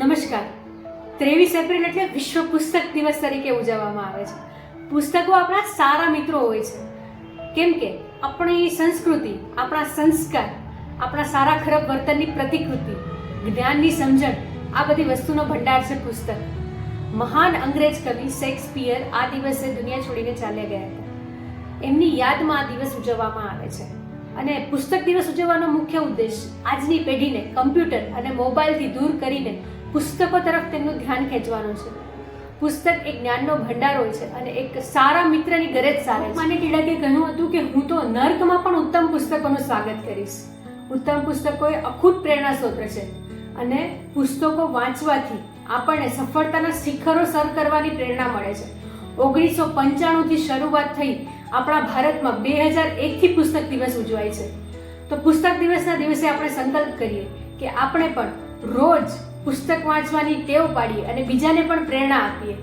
નમસ્કાર. 23 એપ્રિલ એટલે વિશ્વ પુસ્તક દિવસ તરીકે ઉજવવામાં આવે છે. પુસ્તકો આપણા સારા મિત્રો હોય છે, કેમ કે આપણી સંસ્કૃતિ, આપણા સંસ્કાર, આપણા સારા ખરાબ વર્તનની પ્રતિકૃતિ, જ્ઞાનની સમજણ, આ બધી વસ્તુનો ભંડાર છે પુસ્તક. મહાન અંગ્રેજ કવિ શેક્સપિયર આ દિવસે દુનિયા છોડીને ચાલ્યા ગયા હતા. એમની યાદમાં આ દિવસ ઉજવવામાં આવે છે. અને પુસ્તક દિવસ ઉજવવાનો મુખ્ય ઉદ્દેશ આજની પેઢીને કમ્પ્યુટર અને મોબાઈલથી દૂર કરીને પુસ્તકો તરફ તેમનું ધ્યાન ખેંચવાનું છે. પુસ્તક એક જ્ઞાનનો ભંડાર હોય છે અને એક સારા મિત્રની ગરજ સારે છે. મને ટિળકે કહ્યું હતું કે હું તો નર્કમાં પણ ઉત્તમ પુસ્તકોનું સ્વાગત કરીશ. ઉત્તમ પુસ્તકો એ અખૂટ પ્રેરણા સ્ત્રોત છે અને પુસ્તકો વાંચવાથી આપણને સફળતાના શિખરો સર કરવાની પ્રેરણા મળે છે. 1995થી શરૂઆત થઈ આપણા ભારતમાં 2001થી પુસ્તક દિવસ ઉજવાય છે. તો પુસ્તક દિવસના દિવસે આપણે સંકલ્પ કરીએ કે આપણે પણ રોજ પુસ્તક વાંચવાની ટેવ પાડીએ અને બીજાને પણ પ્રેરણા આપીએ.